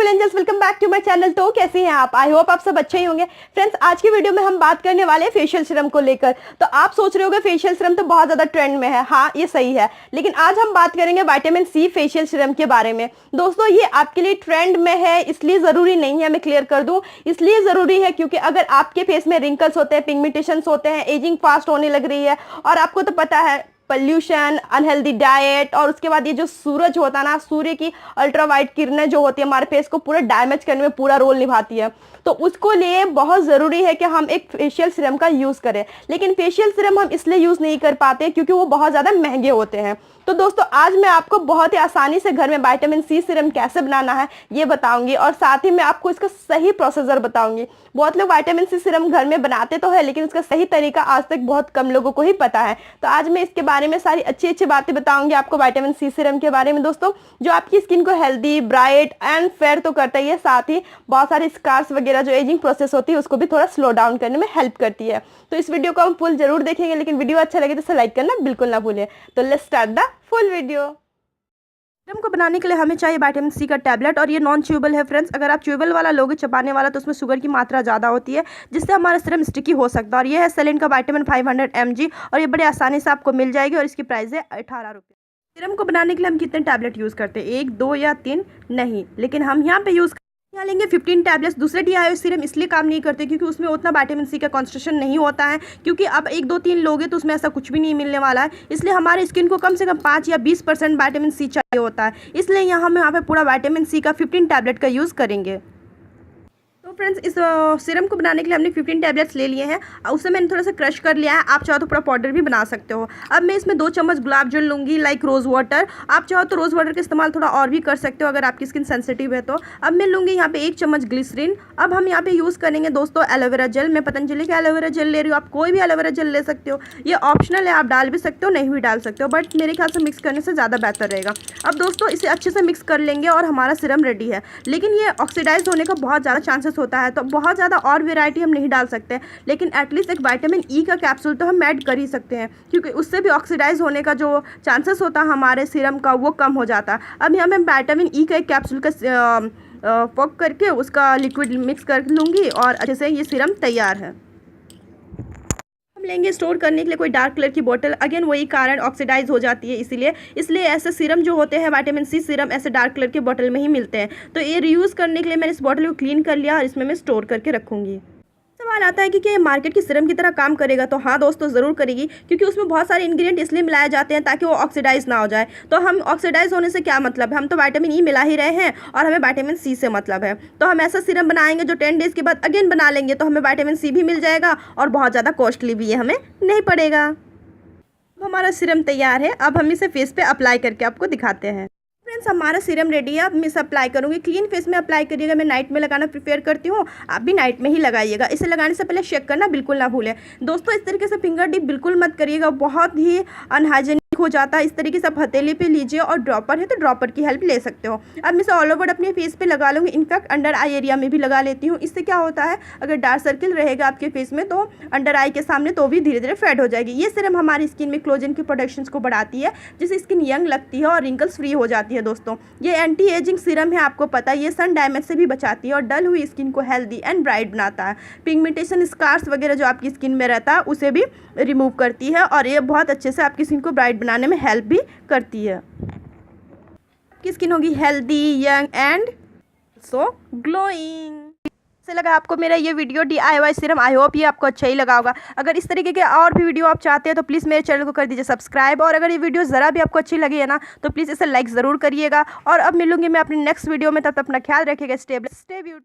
Beautiful angels, welcome back to my channel. तो कैसे हैं आप? आई होप आप सब अच्छे ही होंगे। फ्रेंड्स, आज की वीडियो में हम बात करने वाले हैं फेशियल सीरम को लेकर। तो आप सोच रहे होंगे फेशियल सीरम तो बहुत ज्यादा ट्रेंड में है। हाँ, ये सही है, लेकिन आज हम बात करेंगे विटामिन सी फेशियल सीरम के बारे में। दोस्तों, ये आपके लिए ट्रेंड में है इसलिए जरूरी नहीं है, मैं क्लियर कर दूं। इसलिए जरूरी है क्योंकि अगर आपके फेस में रिंकल्स होते हैं, पिगमेंटेशन होते हैं, एजिंग फास्ट होने लग रही है, और आपको तो पता है पॉल्यूशन, अनहेल्दी डाइट, और उसके बाद ये जो सूरज होता है ना, सूर्य की अल्ट्रावायलेट किरणें जो होती है हमारे फेस को पूरा डैमेज करने में पूरा रोल निभाती है। तो उसको लिए बहुत ज़रूरी है कि हम एक फेशियल सीरम का यूज़ करें। लेकिन फेशियल सीरम हम इसलिए यूज़ नहीं कर पाते क्योंकि वो बहुत ज़्यादा महंगे होते हैं। तो दोस्तों, आज मैं आपको बहुत ही आसानी से घर में विटामिन सी सीरम कैसे बनाना है ये बताऊंगी, और साथ ही मैं आपको इसका सही प्रोसीजर बताऊंगी। बहुत लोग विटामिन सी सीरम घर में बनाते तो है, लेकिन उसका सही तरीका आज तक बहुत कम लोगों को ही पता है। तो आज मैं इसके बारे में सारी अच्छी अच्छी बातें बताऊंगी आपको विटामिन सी सीरम के बारे में दोस्तों, जो आपकी स्किन को हेल्दी, ब्राइट एंड फेयर तो करता ही है, साथ ही बहुत सारे स्कार्स वगैरह जो एजिंग प्रोसेस होती है उसको भी थोड़ा स्लो डाउन करने में हेल्प करती है। तो इस वीडियो को हम फुल जरूर देखेंगे, लेकिन वीडियो अच्छा लगे तो इसे लाइक करना बिल्कुल ना भूलें। तो let's start the full video. Serum को बनाने के लिए हमें चाहिए विटामिन सी का टैबलेट, और ये नॉन च्यूएबल है फ्रेंड्स। अगर आप च्यूएबल वाला लोगे, चबाने वाला, तो उसमें शुगर की मात्रा ज़्यादा होती है, जिससे हमारा सीरम स्टिकी हो सकता है। और ये है सेलिन का विटामिन 500 mg, और ये बड़े आसानी से आपको मिल जाएगी, और इसकी प्राइस है 18 रुपये। सीरम को बनाने के लिए हम कितने टैबलेट यूज़ करते हैं? 1, 2 या 3 नहीं, लेकिन हम यहाँ पे यहाँ लेंगे 15 टैबलेट्स। दूसरे DIY सीरम इसलिए काम नहीं करते क्योंकि उसमें उतना विटामिन सी का कॉन्सेंट्रेशन नहीं होता है, क्योंकि आप 1, 2, 3 लोगे तो उसमें ऐसा कुछ भी नहीं मिलने वाला है। इसलिए हमारे स्किन को कम से कम 5 या 20% विटामिन सी चाहिए होता है। इसलिए हम यहाँ पे पूरा विटामिन सी का 15 टैबलेट का यूज़ करेंगे। तो फ्रेंड्स, इस सीरम को बनाने के लिए हमने 15 टैबलेट्स ले लिए हैं, उससे मैंने थोड़ा सा क्रश कर लिया है। आप चाहो तो पूरा पाउडर भी बना सकते हो। अब मैं इसमें 2 चम्मच गुलाब जल लूँगी, लाइक रोज़ वाटर। आप चाहो तो रोज़ वाटर का इस्तेमाल थोड़ा और भी कर सकते हो अगर आपकी स्किन सेंसिटिव है तो। अब मैं लूँगी यहाँ पे 1 चम्मच ग्लिसरीन। अब हम यहाँ पे यूज़ करेंगे दोस्तों एलोवेरा जेल। मैं पतंजलि का एलोवेरा जेल ले रही हूँ, आप कोई भी एलोवेरा जेल ले सकते हो। ये ऑप्शनल है, आप डाल भी सकते हो, नहीं भी डाल सकते हो, बट मेरे ख्याल से मिक्स करने से ज़्यादा बेहतर रहेगा। अब दोस्तों, इसे अच्छे से मिक्स कर लेंगे और हमारा सीरम रेडी है। लेकिन ये ऑक्सीडाइज होने का बहुत ज़्यादा चांसेस होता है, तो बहुत ज़्यादा और वेराइटी हम नहीं डाल सकते, लेकिन एटलीस्ट एक विटामिन ई का कैप्सूल तो हम ऐड कर ही सकते हैं, क्योंकि उससे भी ऑक्सीडाइज होने का जो चांसेस होता है हमारे सीरम का वो कम हो जाता है। अब यहाँ मैं विटामिन ई का एक कैप्सूल का पॉक करके उसका लिक्विड मिक्स कर लूँगी, और अच्छे से ये सीरम तैयार है। हम लेंगे स्टोर करने के लिए कोई डार्क कलर की बोतल। अगेन वही कारण, ऑक्सीडाइज हो जाती है, इसलिए ऐसे सीरम जो होते हैं विटामिन सी सीरम ऐसे डार्क कलर के बोतल में ही मिलते हैं। तो ये रीयूज़ करने के लिए मैंने इस बोतल को क्लीन कर लिया और इसमें मैं स्टोर करके रखूँगी। सवाल आता है कि क्या ये मार्केट की सीरम की तरह काम करेगा? तो हाँ दोस्तों, ज़रूर करेगी, क्योंकि उसमें बहुत सारे इंग्रेडिएंट इसलिए मिलाए जाते हैं ताकि वो ऑक्सीडाइज ना हो जाए। तो हम ऑक्सीडाइज होने से क्या मतलब है? हम तो विटामिन ई मिला ही रहे हैं, और हमें विटामिन सी से मतलब है। तो हम ऐसा सीरम बनाएंगे जो 10 डेज़ के बाद अगेन बना लेंगे, तो हमें विटामिन सी भी मिल जाएगा, और बहुत ज़्यादा कॉस्टली भी ये हमें नहीं पड़ेगा। अब हमारा सीरम तैयार है। अब हम इसे फेस पे अप्लाई करके आपको दिखाते हैं। फ्रेंड्स, हमारा सीरम रेडी है। अब मैं इसे अप्लाई करूँगी। क्लीन फेस में अप्लाई करिएगा। मैं नाइट में लगाना प्रेफर करती हूँ, आप भी नाइट में ही लगाइएगा। इसे लगाने से पहले शेक करना बिल्कुल ना भूलें दोस्तों। इस तरीके से फिंगर डिप बिल्कुल मत करिएगा, बहुत ही अनहाइजीनिक हो जाता है। इस तरीके से आप हथेली पे लीजिए, और ड्रॉपर है तो ड्रॉपर की हेल्प ले सकते हो। अब मैं इसे ऑल ओवर अपने फेस पे लगा लूँगी। इनफैक्ट अंडर आई एरिया में भी लगा लेती हूँ। इससे क्या होता है, अगर डार्क सर्किल रहेगा आपके फेस में तो अंडर आई के सामने तो भी धीरे धीरे फेड हो जाएगी। ये सीरम हमारी स्किन में कोलेजन की प्रोडक्शन को बढ़ाती है, जिससे स्किन यंग लगती है और रिंकल्स फ्री हो जाती है दोस्तों। ये एंटी एजिंग सीरम है, आपको पता है। ये सन डैमेज से भी बचाती है और डल हुई स्किन को हेल्दी एंड ब्राइट बनाता है। पिगमेंटेशन, स्कार्स वगैरह जो आपकी स्किन में रहता है उसे भी रिमूव करती है, और ये बहुत अच्छे से आपकी स्किन को ब्राइट बनाने में हेल्प भी करती है। आपकी स्किन होगी healthy, young and so glowing. कैसे लगा आपको मेरा ये video DIY serum? I hope ये आपको अच्छा ही लगा होगा। अगर इस तरीके के और भी वीडियो आप चाहते हैं तो प्लीज़ मेरे चैनल को कर दीजिए सब्सक्राइब, और अगर ये वीडियो ज़रा भी आपको अच्छी लगी है ना तो प्लीज़ इसे लाइक ज़रूर करिएगा। और अब मिलूंगी मैं अपनी नेक्स्ट वीडियो में, तब तक अपना ख्याल रखिएगा। Stay beautiful.